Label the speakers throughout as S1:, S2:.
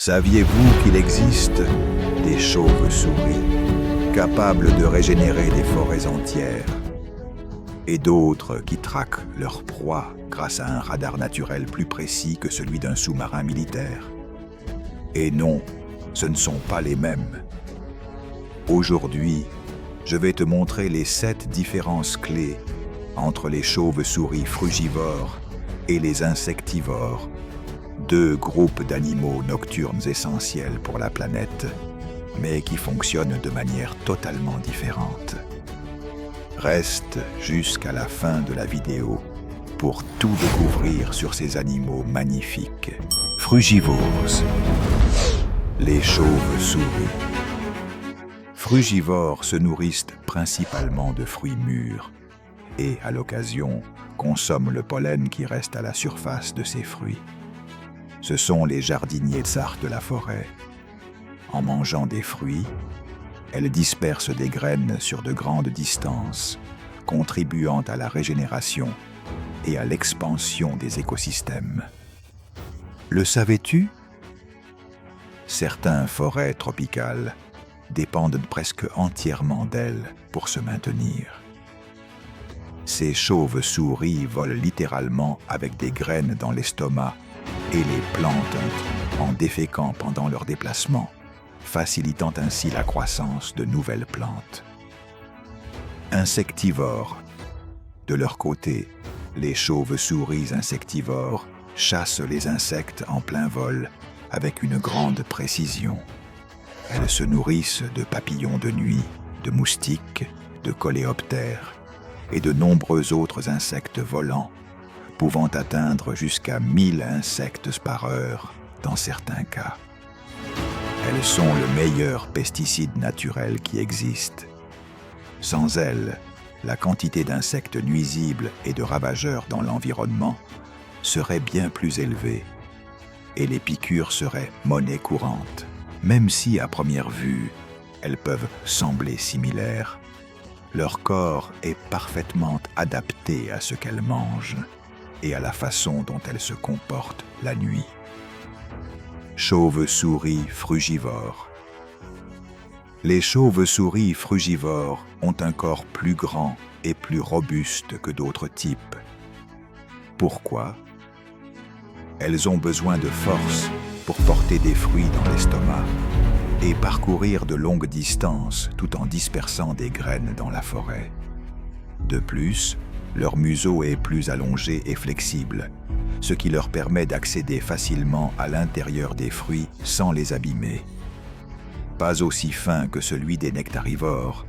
S1: Saviez-vous qu'il existe des chauves-souris capables de régénérer des forêts entières et d'autres qui traquent leur proie grâce à un radar naturel plus précis que celui d'un sous-marin militaire? Et non, ce ne sont pas les mêmes. Aujourd'hui, je vais te montrer les 7 différences clés entre les chauves-souris frugivores et les insectivores, 2 groupes d'animaux nocturnes essentiels pour la planète, mais qui fonctionnent de manière totalement différente. Reste jusqu'à la fin de la vidéo pour tout découvrir sur ces animaux magnifiques. Frugivores, les chauves-souris. Frugivores se nourrissent principalement de fruits mûrs et, à l'occasion, consomment le pollen qui reste à la surface de ces fruits. Ce sont les jardiniers tsars de la forêt. En mangeant des fruits, elles dispersent des graines sur de grandes distances, contribuant à la régénération et à l'expansion des écosystèmes. Le savais-tu? Certaines forêts tropicales dépendent presque entièrement d'elles pour se maintenir. Ces chauves-souris volent littéralement avec des graines dans l'estomac et les plantent en déféquant pendant leur déplacement, facilitant ainsi la croissance de nouvelles plantes. Insectivores. De leur côté, les chauves-souris insectivores chassent les insectes en plein vol avec une grande précision. Elles se nourrissent de papillons de nuit, de moustiques, de coléoptères et de nombreux autres insectes volants, pouvant atteindre jusqu'à 1000 insectes par heure dans certains cas. Elles sont le meilleur pesticide naturel qui existe. Sans elles, la quantité d'insectes nuisibles et de ravageurs dans l'environnement serait bien plus élevée, et les piqûres seraient monnaie courante. Même si, à première vue, elles peuvent sembler similaires, leur corps est parfaitement adapté à ce qu'elles mangent et à la façon dont elles se comportent la nuit. Chauves-souris frugivores. Les chauves-souris frugivores ont un corps plus grand et plus robuste que d'autres types. Pourquoi? Elles ont besoin de force pour porter des fruits dans l'estomac et parcourir de longues distances tout en dispersant des graines dans la forêt. De plus, leur museau est plus allongé et flexible, ce qui leur permet d'accéder facilement à l'intérieur des fruits sans les abîmer. Pas aussi fin que celui des nectarivores,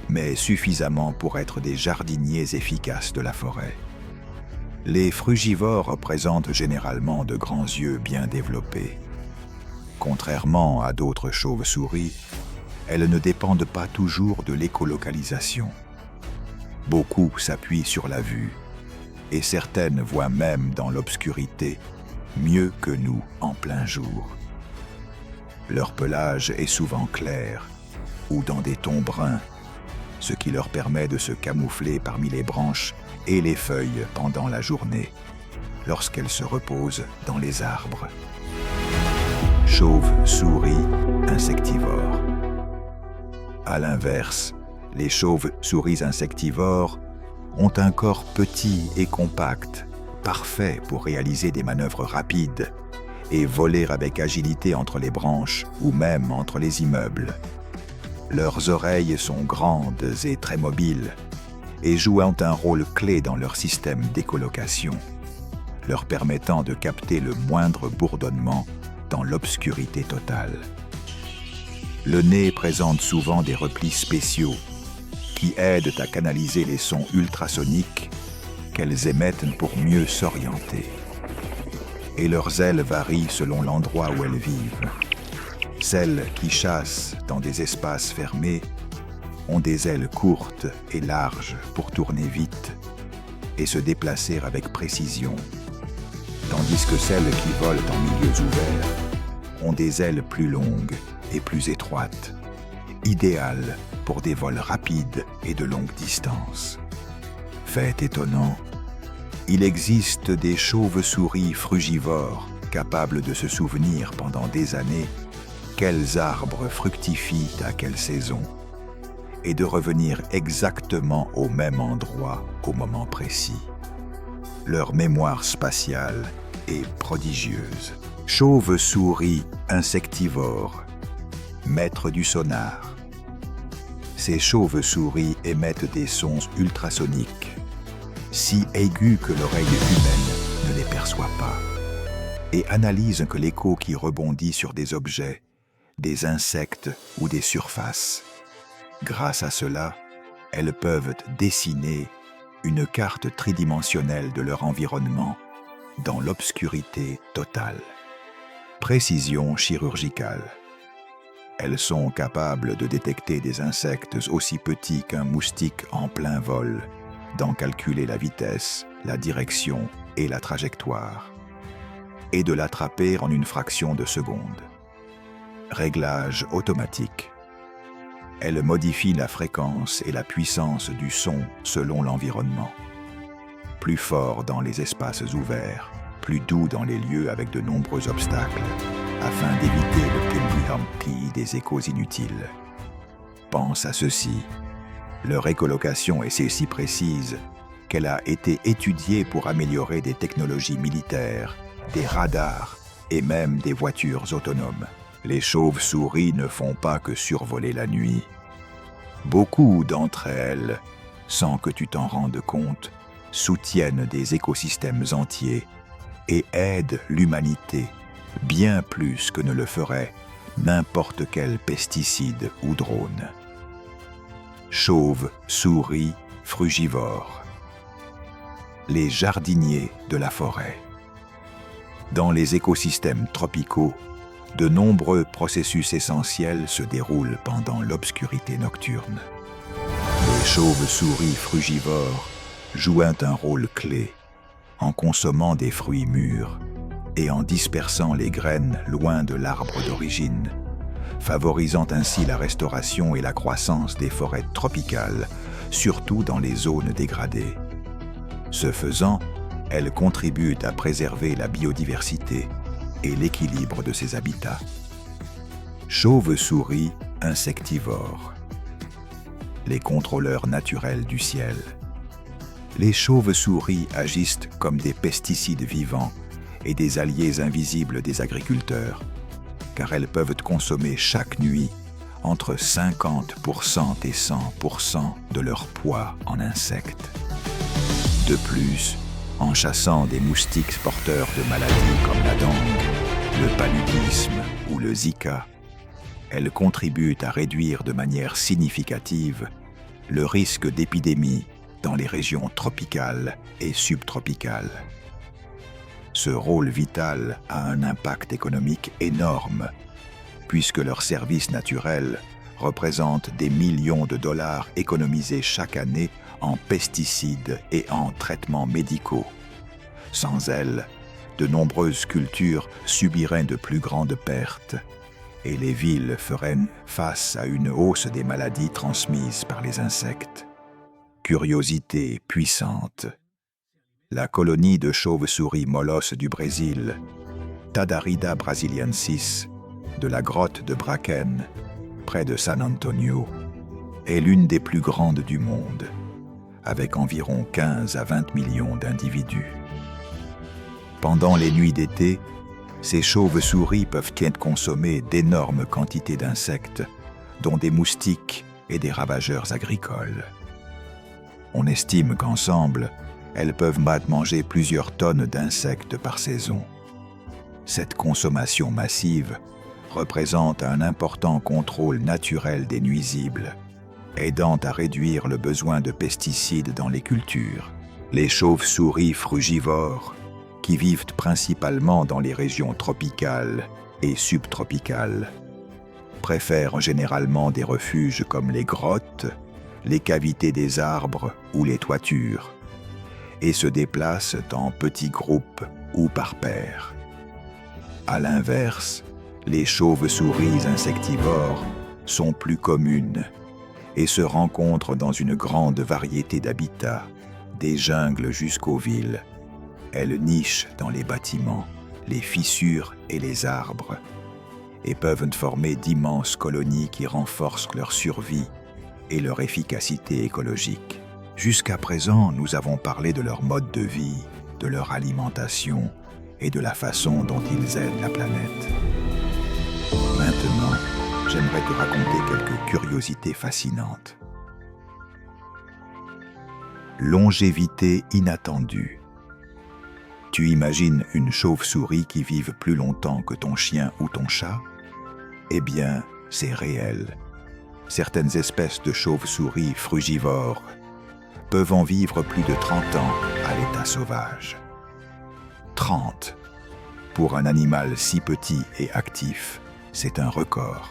S1: mais suffisamment pour être des jardiniers efficaces de la forêt. Les frugivores présentent généralement de grands yeux bien développés. Contrairement à d'autres chauves-souris, elles ne dépendent pas toujours de l'écolocalisation. Beaucoup s'appuient sur la vue, et certaines voient même dans l'obscurité mieux que nous en plein jour. Leur pelage est souvent clair ou dans des tons bruns, ce qui leur permet de se camoufler parmi les branches et les feuilles pendant la journée, lorsqu'elles se reposent dans les arbres. Chauves-souris insectivores. À l'inverse, les chauves-souris insectivores ont un corps petit et compact, parfait pour réaliser des manœuvres rapides et voler avec agilité entre les branches ou même entre les immeubles. Leurs oreilles sont grandes et très mobiles et jouant un rôle clé dans leur système d'écolocation, leur permettant de capter le moindre bourdonnement dans l'obscurité totale. Le nez présente souvent des replis spéciaux qui aident à canaliser les sons ultrasoniques qu'elles émettent pour mieux s'orienter. Et leurs ailes varient selon l'endroit où elles vivent. Celles qui chassent dans des espaces fermés ont des ailes courtes et larges pour tourner vite et se déplacer avec précision, tandis que celles qui volent en milieux ouverts ont des ailes plus longues et plus étroites, idéales pour des vols rapides et de longue distance. Fait étonnant, il existe des chauves-souris frugivores capable de se souvenir pendant des années quels arbres fructifient à quelle saison, et de revenir exactement au même endroit au moment précis. Leur mémoire spatiale est prodigieuse. Chauves-souris insectivores, maîtres du sonar. Ces chauves-souris émettent des sons ultrasoniques, si aigus que l'oreille humaine ne les perçoit pas, et analysent que l'écho qui rebondit sur des objets, des insectes ou des surfaces. Grâce à cela, elles peuvent dessiner une carte tridimensionnelle de leur environnement dans l'obscurité totale. Précision chirurgicale. Elles sont capables de détecter des insectes aussi petits qu'un moustique en plein vol, d'en calculer la vitesse, la direction et la trajectoire, et de l'attraper en une fraction de seconde. Réglage automatique. Elle modifie la fréquence et la puissance du son selon l'environnement. Plus fort dans les espaces ouverts, plus doux dans les lieux avec de nombreux obstacles, afin d'éviter le pimpi-hampi des échos inutiles. Pense à ceci. Leur écolocation est si précise qu'elle a été étudiée pour améliorer des technologies militaires, des radars et même des voitures autonomes. Les chauves-souris ne font pas que survoler la nuit. Beaucoup d'entre elles, sans que tu t'en rendes compte, soutiennent des écosystèmes entiers et aident l'humanité bien plus que ne le ferait n'importe quel pesticide ou drone. Chauves-souris frugivores. Les jardiniers de la forêt. Dans les écosystèmes tropicaux, de nombreux processus essentiels se déroulent pendant l'obscurité nocturne. Les chauves-souris frugivores jouent un rôle clé en consommant des fruits mûrs et en dispersant les graines loin de l'arbre d'origine, favorisant ainsi la restauration et la croissance des forêts tropicales, surtout dans les zones dégradées. Ce faisant, elles contribuent à préserver la biodiversité et l'équilibre de ces habitats. Chauves-souris insectivores. Les contrôleurs naturels du ciel. Les chauves-souris agissent comme des pesticides vivants et des alliés invisibles des agriculteurs, car elles peuvent consommer chaque nuit entre 50% et 100% de leur poids en insectes. De plus, en chassant des moustiques porteurs de maladies comme la dengue, le paludisme ou le Zika, elles contribuent à réduire de manière significative le risque d'épidémie dans les régions tropicales et subtropicales. Ce rôle vital a un impact économique énorme, puisque leurs services naturels représentent des millions de dollars économisés chaque année en pesticides et en traitements médicaux. Sans elles, de nombreuses cultures subiraient de plus grandes pertes, et les villes feraient face à une hausse des maladies transmises par les insectes. Curiosité puissante. La colonie de chauves-souris molosses du Brésil, Tadarida brasiliensis, de la grotte de Bracken, près de San Antonio, est l'une des plus grandes du monde, avec environ 15 à 20 millions d'individus. Pendant les nuits d'été, ces chauves-souris peuvent consommer d'énormes quantités d'insectes, dont des moustiques et des ravageurs agricoles. On estime qu'ensemble, elles peuvent manger plusieurs tonnes d'insectes par saison. Cette consommation massive représente un important contrôle naturel des nuisibles, aidant à réduire le besoin de pesticides dans les cultures. Les chauves-souris frugivores, qui vivent principalement dans les régions tropicales et subtropicales, préfèrent généralement des refuges comme les grottes, les cavités des arbres ou les toitures, et se déplacent en petits groupes ou par paires. À l'inverse, les chauves-souris insectivores sont plus communes et se rencontrent dans une grande variété d'habitats, des jungles jusqu'aux villes. Elles nichent dans les bâtiments, les fissures et les arbres, et peuvent former d'immenses colonies qui renforcent leur survie et leur efficacité écologique. Jusqu'à présent, nous avons parlé de leur mode de vie, de leur alimentation et de la façon dont ils aident la planète. Maintenant, j'aimerais te raconter quelques curiosités fascinantes. Longévité inattendue. Tu imagines une chauve-souris qui vive plus longtemps que ton chien ou ton chat? Eh bien, c'est réel. Certaines espèces de chauves-souris frugivores peuvent en vivre plus de 30 ans à l'état sauvage. 30. Pour un animal si petit et actif, c'est un record.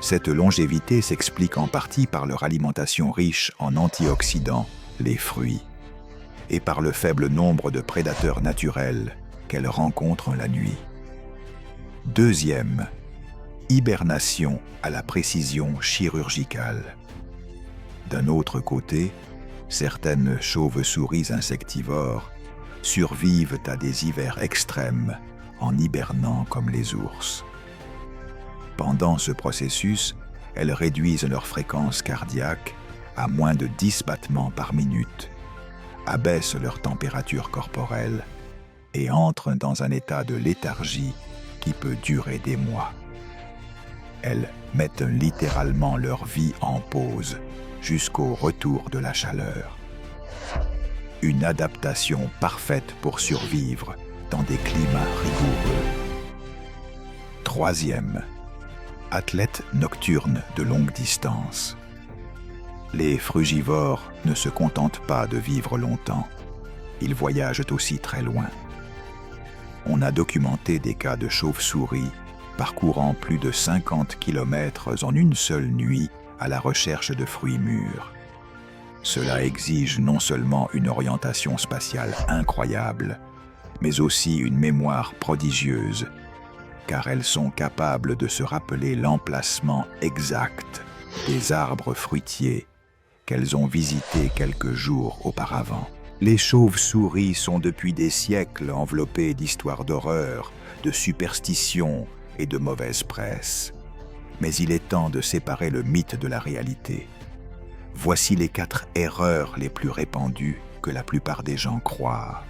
S1: Cette longévité s'explique en partie par leur alimentation riche en antioxydants, les fruits, et par le faible nombre de prédateurs naturels qu'elles rencontrent la nuit. Deuxième, hibernation à la précision chirurgicale. D'un autre côté, certaines chauves-souris insectivores survivent à des hivers extrêmes en hibernant comme les ours. Pendant ce processus, elles réduisent leur fréquence cardiaque à moins de 10 battements par minute, abaissent leur température corporelle et entrent dans un état de léthargie qui peut durer des mois. Elles mettent littéralement leur vie en pause jusqu'au retour de la chaleur. Une adaptation parfaite pour survivre dans des climats rigoureux. Troisième, athlètes nocturnes de longue distance. Les frugivores ne se contentent pas de vivre longtemps, ils voyagent aussi très loin. On a documenté des cas de chauves-souris parcourant plus de 50 km en une seule nuit à la recherche de fruits mûrs. Cela exige non seulement une orientation spatiale incroyable, mais aussi une mémoire prodigieuse, car elles sont capables de se rappeler l'emplacement exact des arbres fruitiers qu'elles ont visités quelques jours auparavant. Les chauves-souris sont depuis des siècles enveloppées d'histoires d'horreur, de superstitions et de mauvaise presse. Mais il est temps de séparer le mythe de la réalité. Voici les 4 erreurs les plus répandues que la plupart des gens croient.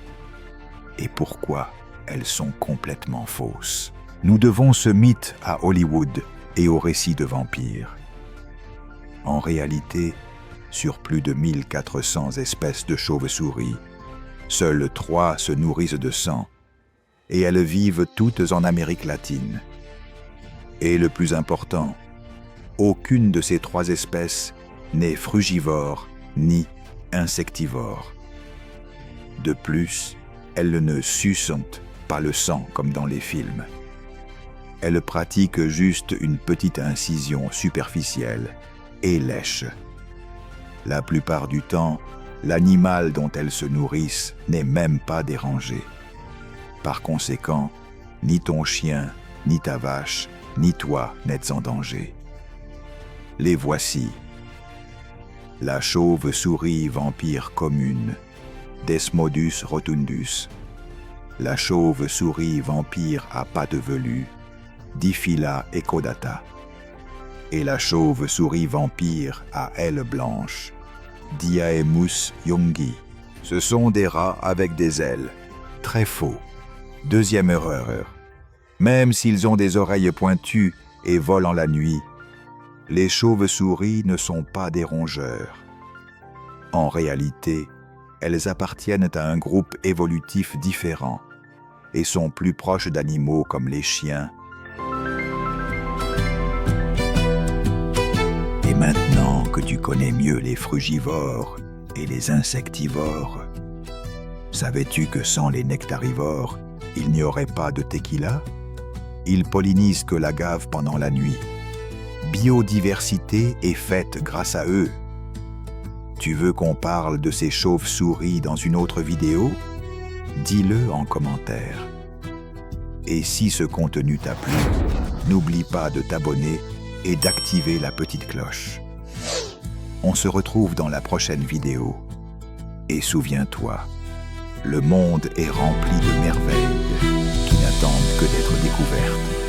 S1: Et pourquoi elles sont complètement fausses. Nous devons ce mythe à Hollywood et aux récits de vampires. En réalité, sur plus de 1400 espèces de chauves-souris, seules 3 se nourrissent de sang, et elles vivent toutes en Amérique latine. Et le plus important, aucune de ces 3 espèces n'est frugivore ni insectivore. De plus, elles ne sucent pas le sang comme dans les films. Elles pratiquent juste une petite incision superficielle et lèchent. La plupart du temps, l'animal dont elles se nourrissent n'est même pas dérangé. Par conséquent, ni ton chien, ni ta vache, ni toi n'êtes en danger. Les voici. La chauve-souris vampire commune, Desmodus rotundus. La chauve-souris vampire à pattes velues, Diphylla ecodata. Et la chauve-souris vampire à ailes blanches, Diaemus youngi. Ce sont des rats avec des ailes. Très faux. Deuxième erreur. Même s'ils ont des oreilles pointues et volent la nuit, les chauves-souris ne sont pas des rongeurs. En réalité, elles appartiennent à un groupe évolutif différent et sont plus proches d'animaux comme les chiens. Et maintenant que tu connais mieux les frugivores et les insectivores, savais-tu que sans les nectarivores, il n'y aurait pas de tequila? Ils pollinisent que l'agave pendant la nuit. Biodiversité est faite grâce à eux. Tu veux qu'on parle de ces chauves-souris dans une autre vidéo? Dis-le en commentaire. Et si ce contenu t'a plu, n'oublie pas de t'abonner et d'activer la petite cloche. On se retrouve dans la prochaine vidéo. Et souviens-toi, le monde est rempli de merveilles. n'attendent que d'être découvertes.